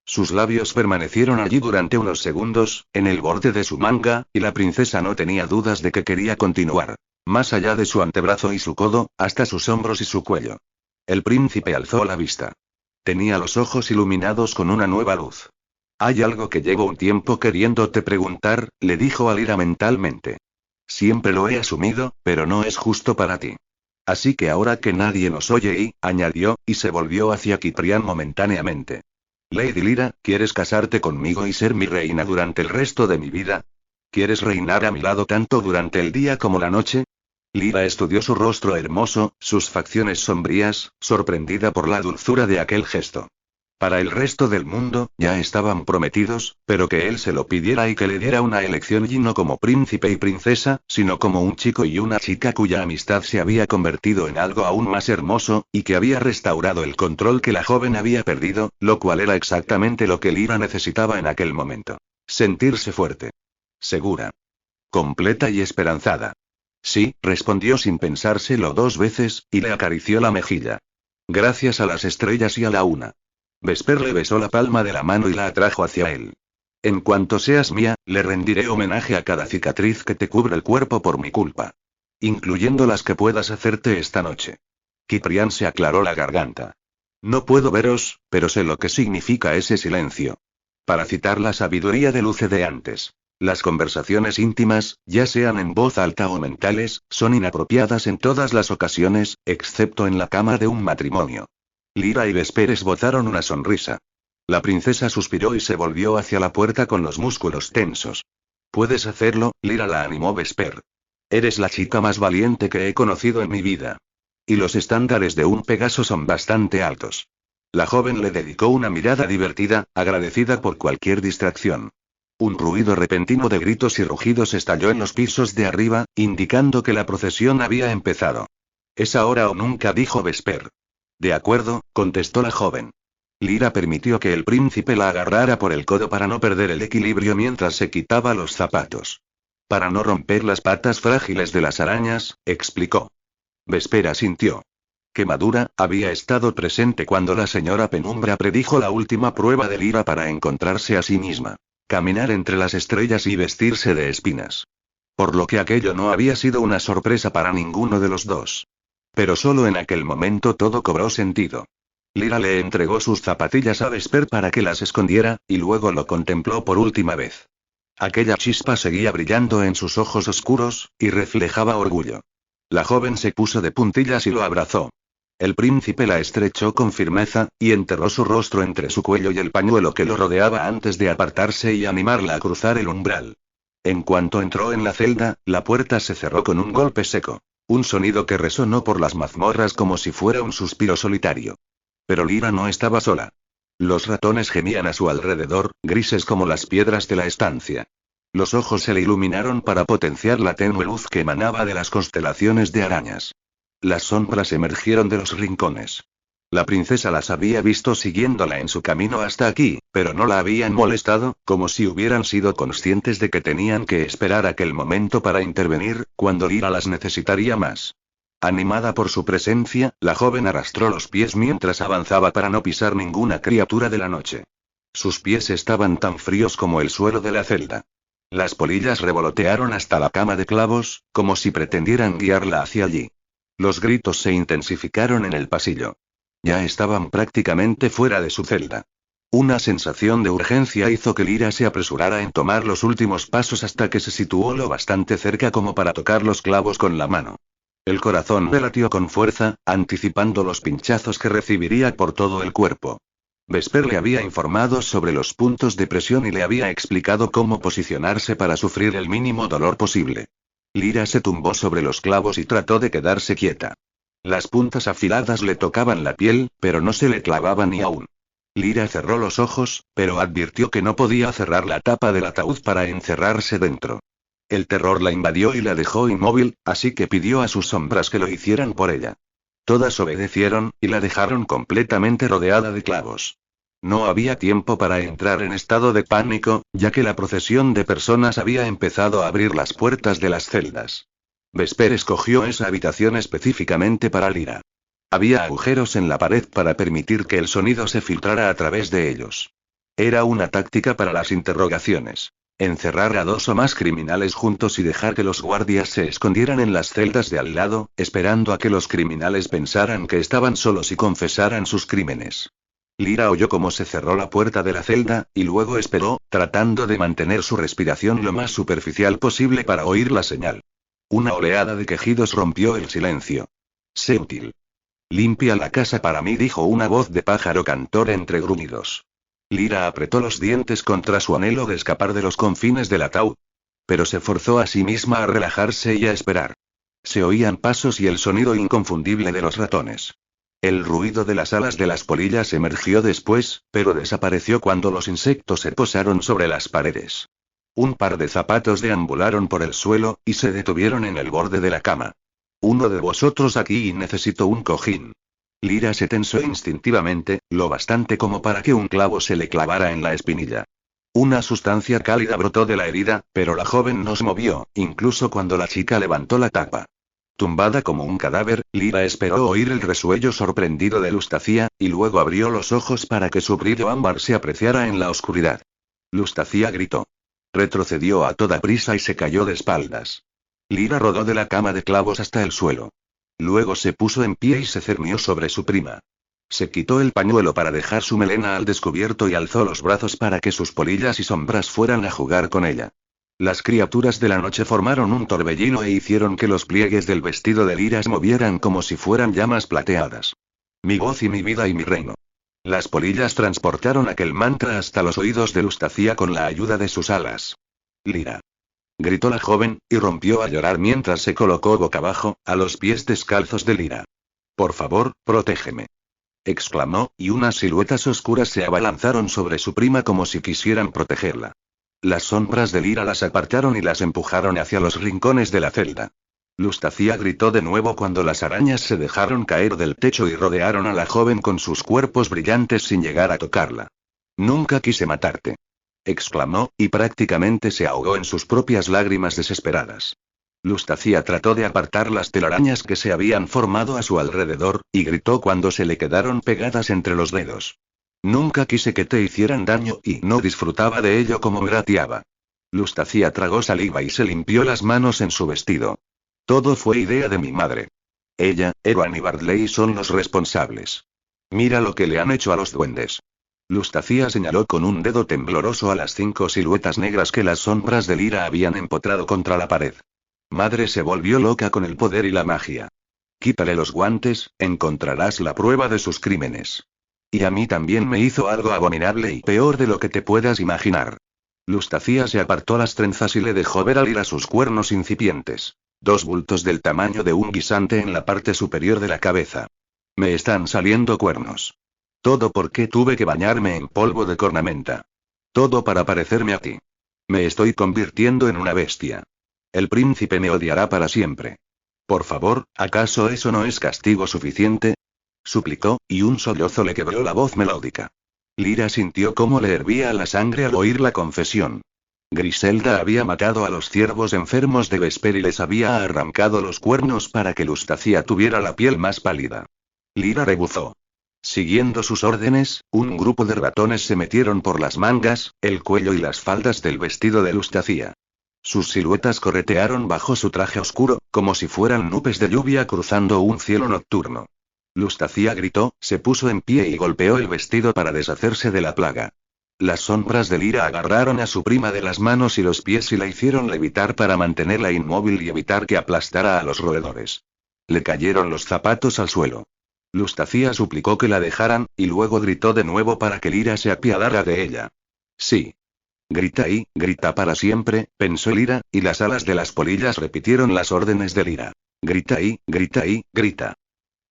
A: Sus labios permanecieron allí durante unos segundos, en el borde de su manga, y la princesa no tenía dudas de que quería continuar. Más allá de su antebrazo y su codo, hasta sus hombros y su cuello. El príncipe alzó la vista. Tenía los ojos iluminados con una nueva luz. Hay algo que llevo un tiempo queriéndote preguntar, le dijo a Lyra mentalmente. Siempre lo he asumido, pero no es justo para ti. Así que ahora que nadie nos oye añadió, y se volvió hacia Ciprián momentáneamente. Lady Lyra, ¿quieres casarte conmigo y ser mi reina durante el resto de mi vida? ¿Quieres reinar a mi lado tanto durante el día como la noche? Lyra estudió su rostro hermoso, sus facciones sombrías, sorprendida por la dulzura de aquel gesto. Para el resto del mundo, ya estaban prometidos, pero que él se lo pidiera y que le diera una elección y no como príncipe y princesa, sino como un chico y una chica cuya amistad se había convertido en algo aún más hermoso, y que había restaurado el control que la joven había perdido, lo cual era exactamente lo que Lyra necesitaba en aquel momento. Sentirse fuerte. Segura. Completa y esperanzada. Sí, respondió sin pensárselo dos veces, y le acarició la mejilla. Gracias a las estrellas y a la una. Vesper le besó la palma de la mano y la atrajo hacia él. En cuanto seas mía, le rendiré homenaje a cada cicatriz que te cubre el cuerpo por mi culpa. Incluyendo las que puedas hacerte esta noche. Ciprián se aclaró la garganta. No puedo veros, pero sé lo que significa ese silencio. Para citar la sabiduría de Luce de antes. Las conversaciones íntimas, ya sean en voz alta o mentales, son inapropiadas en todas las ocasiones, excepto en la cama de un matrimonio. Lyra y Vesper esbozaron una sonrisa. La princesa suspiró y se volvió hacia la puerta con los músculos tensos. Puedes hacerlo, Lyra, la animó Vesper. Eres la chica más valiente que he conocido en mi vida. Y los estándares de un Pegaso son bastante altos. La joven le dedicó una mirada divertida, agradecida por cualquier distracción. Un ruido repentino de gritos y rugidos estalló en los pisos de arriba, indicando que la procesión había empezado. Es ahora o nunca, dijo Vesper. De acuerdo, contestó la joven. Lyra permitió que el príncipe la agarrara por el codo para no perder el equilibrio mientras se quitaba los zapatos. Para no romper las patas frágiles de las arañas, explicó. Vesper asintió. Quemadura había estado presente cuando la señora Penumbra predijo la última prueba de Lyra para encontrarse a sí misma. Caminar entre las estrellas y vestirse de espinas. Por lo que aquello no había sido una sorpresa para ninguno de los dos. Pero solo en aquel momento todo cobró sentido. Lyra le entregó sus zapatillas a Vesper para que las escondiera, y luego lo contempló por última vez. Aquella chispa seguía brillando en sus ojos oscuros, y reflejaba orgullo. La joven se puso de puntillas y lo abrazó. El príncipe la estrechó con firmeza, y enterró su rostro entre su cuello y el pañuelo que lo rodeaba antes de apartarse y animarla a cruzar el umbral. En cuanto entró en la celda, la puerta se cerró con un golpe seco. Un sonido que resonó por las mazmorras como si fuera un suspiro solitario. Pero Lyra no estaba sola. Los ratones gemían a su alrededor, grises como las piedras de la estancia. Los ojos se le iluminaron para potenciar la tenue luz que emanaba de las constelaciones de arañas. Las sombras emergieron de los rincones. La princesa las había visto siguiéndola en su camino hasta aquí, pero no la habían molestado, como si hubieran sido conscientes de que tenían que esperar aquel momento para intervenir, cuando Lyra las necesitaría más. Animada por su presencia, la joven arrastró los pies mientras avanzaba para no pisar ninguna criatura de la noche. Sus pies estaban tan fríos como el suelo de la celda. Las polillas revolotearon hasta la cama de clavos, como si pretendieran guiarla hacia allí. Los gritos se intensificaron en el pasillo. Ya estaban prácticamente fuera de su celda. Una sensación de urgencia hizo que Lyra se apresurara en tomar los últimos pasos hasta que se situó lo bastante cerca como para tocar los clavos con la mano. El corazón le latió con fuerza, anticipando los pinchazos que recibiría por todo el cuerpo. Vesper le había informado sobre los puntos de presión y le había explicado cómo posicionarse para sufrir el mínimo dolor posible. Lyra se tumbó sobre los clavos y trató de quedarse quieta. Las puntas afiladas le tocaban la piel, pero no se le clavaban ni aún. Lyra cerró los ojos, pero advirtió que no podía cerrar la tapa del ataúd para encerrarse dentro. El terror la invadió y la dejó inmóvil, así que pidió a sus sombras que lo hicieran por ella. Todas obedecieron, y la dejaron completamente rodeada de clavos. No había tiempo para entrar en estado de pánico, ya que la procesión de personas había empezado a abrir las puertas de las celdas. Vesper escogió esa habitación específicamente para Lyra. Había agujeros en la pared para permitir que el sonido se filtrara a través de ellos. Era una táctica para las interrogaciones. Encerrar a 2 o más criminales juntos y dejar que los guardias se escondieran en las celdas de al lado, esperando a que los criminales pensaran que estaban solos y confesaran sus crímenes. Lyra oyó cómo se cerró la puerta de la celda, y luego esperó, tratando de mantener su respiración lo más superficial posible para oír la señal. Una oleada de quejidos rompió el silencio. Sé útil. Limpia la casa para mí, dijo una voz de pájaro cantor entre gruñidos. Lyra apretó los dientes contra su anhelo de escapar de los confines del ataúd. Pero se forzó a sí misma a relajarse y a esperar. Se oían pasos y el sonido inconfundible de los ratones. El ruido de las alas de las polillas emergió después, pero desapareció cuando los insectos se posaron sobre las paredes. Un par de zapatos deambularon por el suelo, y se detuvieron en el borde de la cama. Uno de vosotros aquí y necesito un cojín. Lyra se tensó instintivamente, lo bastante como para que un clavo se le clavara en la espinilla. Una sustancia cálida brotó de la herida, pero la joven no se movió, incluso cuando la chica levantó la tapa. Tumbada como un cadáver, Lyra esperó oír el resuello sorprendido de Lustacia, y luego abrió los ojos para que su brillo ámbar se apreciara en la oscuridad. Lustacia gritó. Retrocedió a toda prisa y se cayó de espaldas. Lyra rodó de la cama de clavos hasta el suelo. Luego se puso en pie y se cernió sobre su prima. Se quitó el pañuelo para dejar su melena al descubierto y alzó los brazos para que sus polillas y sombras fueran a jugar con ella. Las criaturas de la noche formaron un torbellino e hicieron que los pliegues del vestido de Lyra se movieran como si fueran llamas plateadas. Mi voz y mi vida y mi reino. Las polillas transportaron aquel mantra hasta los oídos de Lustacia con la ayuda de sus alas. Lyra. Gritó la joven, y rompió a llorar mientras se colocó boca abajo, a los pies descalzos de Lyra. Por favor, protégeme. Exclamó, y unas siluetas oscuras se abalanzaron sobre su prima como si quisieran protegerla. Las sombras de Lyra las apartaron y las empujaron hacia los rincones de la celda. Lustacia gritó de nuevo cuando las arañas se dejaron caer del techo y rodearon a la joven con sus cuerpos brillantes sin llegar a tocarla. Nunca quise matarte. Exclamó, y prácticamente se ahogó en sus propias lágrimas desesperadas. Lustacia trató de apartar las telarañas que se habían formado a su alrededor, y gritó cuando se le quedaron pegadas entre los dedos. Nunca quise que te hicieran daño y no disfrutaba de ello como grateaba. Lustacia tragó saliva y se limpió las manos en su vestido. Todo fue idea de mi madre. Ella, Erwan y Bartley son los responsables. Mira lo que le han hecho a los duendes. Lustacia señaló con un dedo tembloroso a las 5 siluetas negras que las sombras de Lyra habían empotrado contra la pared. Madre se volvió loca con el poder y la magia. Quítale los guantes, encontrarás la prueba de sus crímenes. Y a mí también me hizo algo abominable y peor de lo que te puedas imaginar. Lustacia se apartó las trenzas y le dejó ver a Lyra sus cuernos incipientes. 2 bultos del tamaño de un guisante en la parte superior de la cabeza. Me están saliendo cuernos. Todo porque tuve que bañarme en polvo de cornamenta. Todo para parecerme a ti. Me estoy convirtiendo en una bestia. El príncipe me odiará para siempre. Por favor, ¿acaso eso no es castigo suficiente? Suplicó, y un sollozo le quebró la voz melódica. Lyra sintió cómo le hervía la sangre al oír la confesión. Griselda había matado a los ciervos enfermos de Vesper y les había arrancado los cuernos para que Lustacia tuviera la piel más pálida. Lyra rebuzó. Siguiendo sus órdenes, un grupo de ratones se metieron por las mangas, el cuello y las faldas del vestido de Lustacia. Sus siluetas corretearon bajo su traje oscuro, como si fueran nubes de lluvia cruzando un cielo nocturno. Lustacia gritó, se puso en pie y golpeó el vestido para deshacerse de la plaga. Las sombras de Lyra agarraron a su prima de las manos y los pies y la hicieron levitar para mantenerla inmóvil y evitar que aplastara a los roedores. Le cayeron los zapatos al suelo. Lustacía suplicó que la dejaran, y luego gritó de nuevo para que Lyra se apiadara de ella. Sí. Grita para siempre, pensó Lyra, y las alas de las polillas repitieron las órdenes de Lyra. Grita.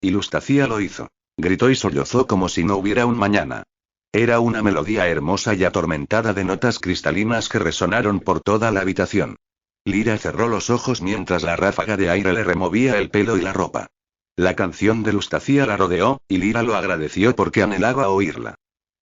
A: Y Lustacía lo hizo. Gritó y sollozó como si no hubiera un mañana. Era una melodía hermosa y atormentada de notas cristalinas que resonaron por toda la habitación. Lyra cerró los ojos mientras la ráfaga de aire le removía el pelo y la ropa. La canción de Lustacía la rodeó, y Lyra lo agradeció porque anhelaba oírla.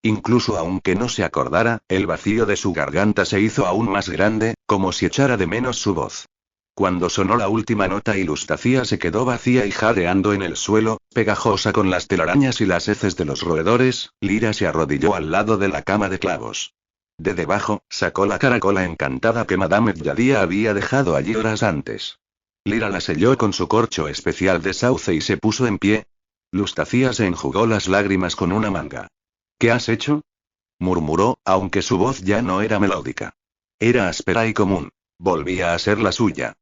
A: Incluso aunque no se acordara, el vacío de su garganta se hizo aún más grande, como si echara de menos su voz. Cuando sonó la última nota y Lustacía se quedó vacía y jadeando en el suelo, pegajosa con las telarañas y las heces de los roedores, Lyra se arrodilló al lado de la cama de clavos. De debajo, sacó la caracola encantada que Madame Yadia había dejado allí horas antes. Lyra la selló con su corcho especial de sauce y se puso en pie. Lustacía se enjugó las lágrimas con una manga. ¿Qué has hecho?, murmuró, aunque su voz ya no era melódica. Era áspera y común. Volvía a ser la suya.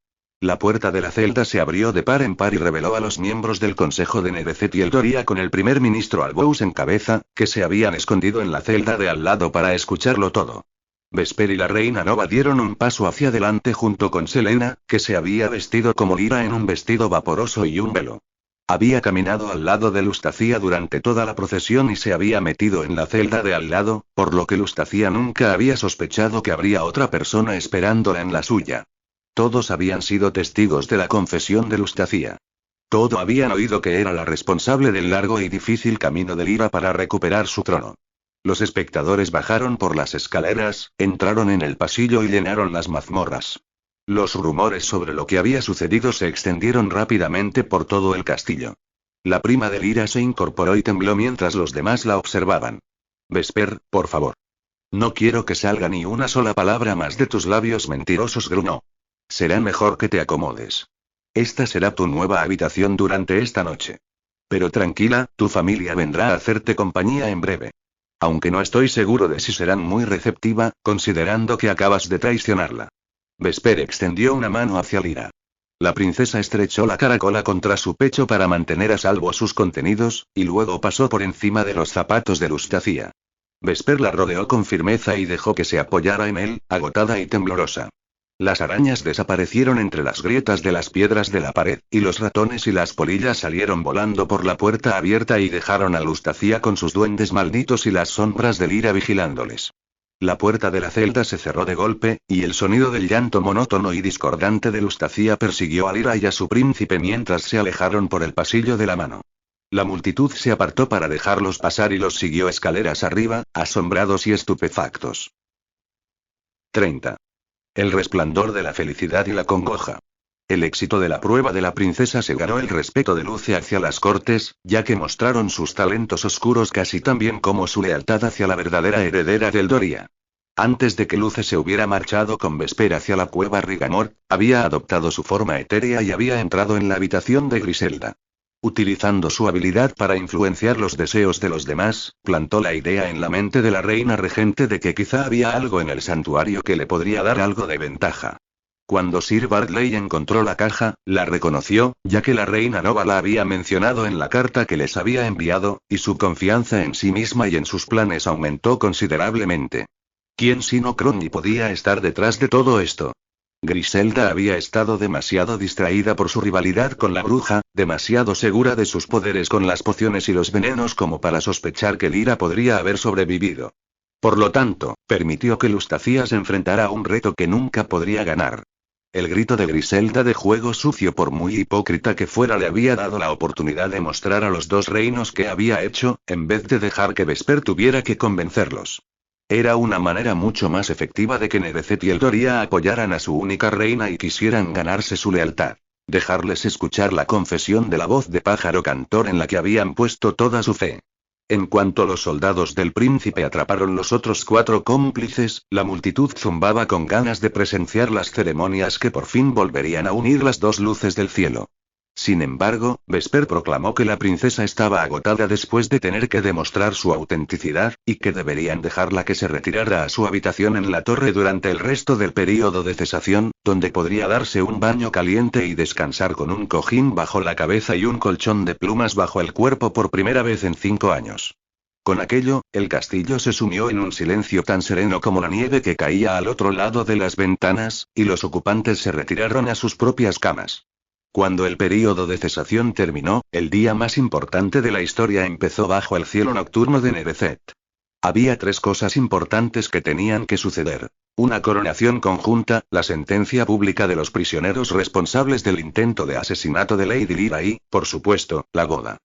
A: La puerta de la celda se abrió de par en par y reveló a los miembros del Consejo de Nevezet y Eldoria con el primer ministro Albous en cabeza, que se habían escondido en la celda de al lado para escucharlo todo. Vesper y la reina Nova dieron un paso hacia adelante junto con Selena, que se había vestido como Lyra en un vestido vaporoso y un velo. Había caminado al lado de Lustacía durante toda la procesión y se había metido en la celda de al lado, por lo que Lustacía nunca había sospechado que habría otra persona esperándola en la suya. Todos habían sido testigos de la confesión de Lustacía. Todo habían oído que era la responsable del largo y difícil camino de Lyra para recuperar su trono. Los espectadores bajaron por las escaleras, entraron en el pasillo y llenaron las mazmorras. Los rumores sobre lo que había sucedido se extendieron rápidamente por todo el castillo. La prima de Lyra se incorporó y tembló mientras los demás la observaban. Vesper, por favor. No quiero que salga ni una sola palabra más de tus labios mentirosos, gruñó. Será mejor que te acomodes. Esta será tu nueva habitación durante esta noche. Pero tranquila, tu familia vendrá a hacerte compañía en breve. Aunque no estoy seguro de si serán muy receptiva, considerando que acabas de traicionarla. Vesper extendió una mano hacia Lyra. La princesa estrechó la caracola contra su pecho para mantener a salvo sus contenidos, y luego pasó por encima de los zapatos de Lustacía. Vesper la rodeó con firmeza y dejó que se apoyara en él, agotada y temblorosa. Las arañas desaparecieron entre las grietas de las piedras de la pared, y los ratones y las polillas salieron volando por la puerta abierta y dejaron a Lustacía con sus duendes malditos y las sombras de Lyra vigilándoles. La puerta de la celda se cerró de golpe, y el sonido del llanto monótono y discordante de Lustacía persiguió a Lyra y a su príncipe mientras se alejaron por el pasillo de la mano. La multitud se apartó para dejarlos pasar y los siguió escaleras arriba, asombrados y estupefactos. 30. El resplandor de la felicidad y la congoja. El éxito de la prueba de la princesa se ganó el respeto de Luce hacia las cortes, ya que mostraron sus talentos oscuros casi tan bien como su lealtad hacia la verdadera heredera de Eldoria. Antes de que Luce se hubiera marchado con Vesper hacia la cueva Rigamor, había adoptado su forma etérea y había entrado en la habitación de Griselda. Utilizando su habilidad para influenciar los deseos de los demás, plantó la idea en la mente de la reina regente de que quizá había algo en el santuario que le podría dar algo de ventaja. Cuando Sir Bartley encontró la caja, la reconoció, ya que la reina Nova la había mencionado en la carta que les había enviado, y su confianza en sí misma y en sus planes aumentó considerablemente. ¿Quién sino Crowny podía estar detrás de todo esto? Griselda había estado demasiado distraída por su rivalidad con la bruja, demasiado segura de sus poderes con las pociones y los venenos como para sospechar que Lyra podría haber sobrevivido. Por lo tanto, permitió que Lustacía se enfrentara a un reto que nunca podría ganar. El grito de Griselda de juego sucio, por muy hipócrita que fuera, le había dado la oportunidad de mostrar a los dos reinos qué había hecho, en vez de dejar que Vesper tuviera que convencerlos. Era una manera mucho más efectiva de que Nevezet y Eldoria apoyaran a su única reina y quisieran ganarse su lealtad. Dejarles escuchar la confesión de la voz de pájaro cantor en la que habían puesto toda su fe. En cuanto los soldados del príncipe atraparon los otros 4 cómplices, la multitud zumbaba con ganas de presenciar las ceremonias que por fin volverían a unir las dos luces del cielo. Sin embargo, Vesper proclamó que la princesa estaba agotada después de tener que demostrar su autenticidad, y que deberían dejarla que se retirara a su habitación en la torre durante el resto del período de cesación, donde podría darse un baño caliente y descansar con un cojín bajo la cabeza y un colchón de plumas bajo el cuerpo por primera vez en 5 años. Con aquello, el castillo se sumió en un silencio tan sereno como la nieve que caía al otro lado de las ventanas, y los ocupantes se retiraron a sus propias camas. Cuando el período de cesación terminó, el día más importante de la historia empezó bajo el cielo nocturno de Nevezet. Había 3 cosas importantes que tenían que suceder. Una coronación conjunta, la sentencia pública de los prisioneros responsables del intento de asesinato de Lady Lyra y, por supuesto, la boda.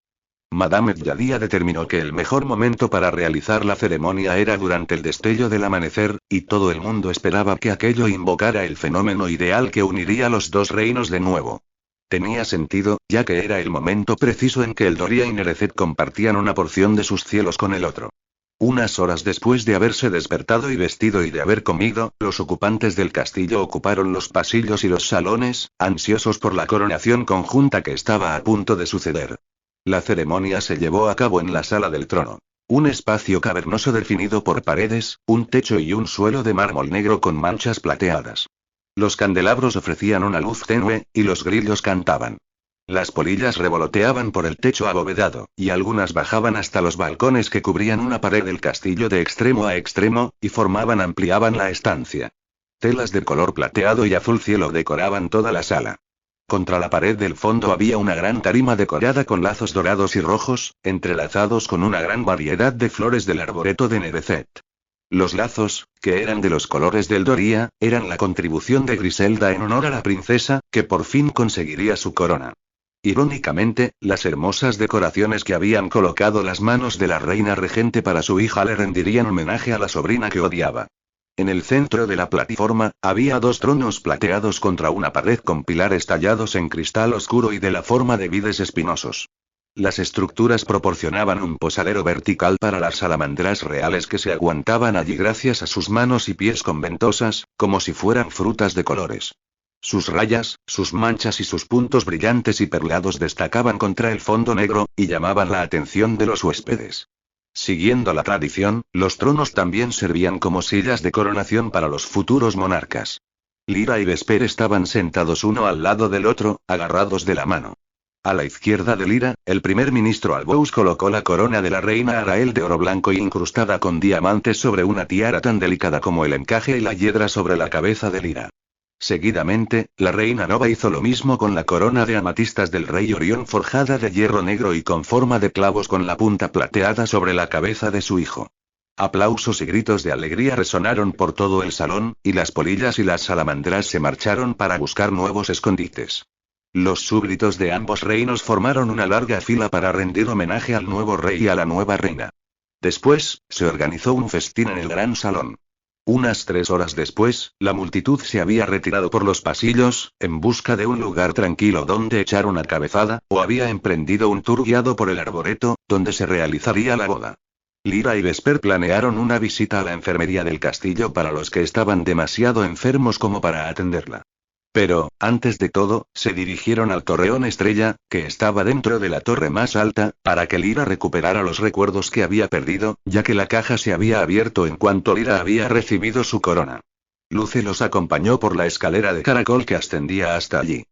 A: Madame Yadia determinó que el mejor momento para realizar la ceremonia era durante el destello del amanecer, y todo el mundo esperaba que aquello invocara el fenómeno ideal que uniría los 2 reinos de nuevo. Tenía sentido, ya que era el momento preciso en que el Doria y Nevezet compartían una porción de sus cielos con el otro. Unas horas después de haberse despertado y vestido y de haber comido, los ocupantes del castillo ocuparon los pasillos y los salones, ansiosos por la coronación conjunta que estaba a punto de suceder. La ceremonia se llevó a cabo en la sala del trono. Un espacio cavernoso definido por paredes, un techo y un suelo de mármol negro con manchas plateadas. Los candelabros ofrecían una luz tenue, y los grillos cantaban. Las polillas revoloteaban por el techo abovedado, y algunas bajaban hasta los balcones que cubrían una pared del castillo de extremo a extremo, y ampliaban la estancia. Telas de color plateado y azul cielo decoraban toda la sala. Contra la pared del fondo había una gran tarima decorada con lazos dorados y rojos, entrelazados con una gran variedad de flores del arboreto de Nevezet. Los lazos, que eran de los colores del Doria, eran la contribución de Griselda en honor a la princesa, que por fin conseguiría su corona. Irónicamente, las hermosas decoraciones que habían colocado las manos de la reina regente para su hija le rendirían homenaje a la sobrina que odiaba. En el centro de la plataforma, había 2 tronos plateados contra una pared con pilares tallados en cristal oscuro y de la forma de vides espinosos. Las estructuras proporcionaban un posadero vertical para las salamandras reales que se aguantaban allí gracias a sus manos y pies con ventosas, como si fueran frutas de colores. Sus rayas, sus manchas y sus puntos brillantes y perlados destacaban contra el fondo negro, y llamaban la atención de los huéspedes. Siguiendo la tradición, los tronos también servían como sillas de coronación para los futuros monarcas. Lyra y Vesper estaban sentados uno al lado del otro, agarrados de la mano. A la izquierda de Lyra, el primer ministro Albous colocó la corona de la reina Arael de oro blanco y incrustada con diamantes sobre una tiara tan delicada como el encaje y la hiedra sobre la cabeza de Lyra. Seguidamente, la reina Nova hizo lo mismo con la corona de amatistas del rey Orión forjada de hierro negro y con forma de clavos con la punta plateada sobre la cabeza de su hijo. Aplausos y gritos de alegría resonaron por todo el salón, y las polillas y las salamandras se marcharon para buscar nuevos escondites. Los súbditos de ambos reinos formaron una larga fila para rendir homenaje al nuevo rey y a la nueva reina. Después, se organizó un festín en el gran salón. Unas 3 horas después, la multitud se había retirado por los pasillos, en busca de un lugar tranquilo donde echar una cabezada, o había emprendido un tour guiado por el arboreto, donde se realizaría la boda. Lyra y Vesper planearon una visita a la enfermería del castillo para los que estaban demasiado enfermos como para atenderla. Pero, antes de todo, se dirigieron al torreón Estrella, que estaba dentro de la torre más alta, para que Lyra recuperara los recuerdos que había perdido, ya que la caja se había abierto en cuanto Lyra había recibido su corona. Luce los acompañó por la escalera de caracol que ascendía hasta allí.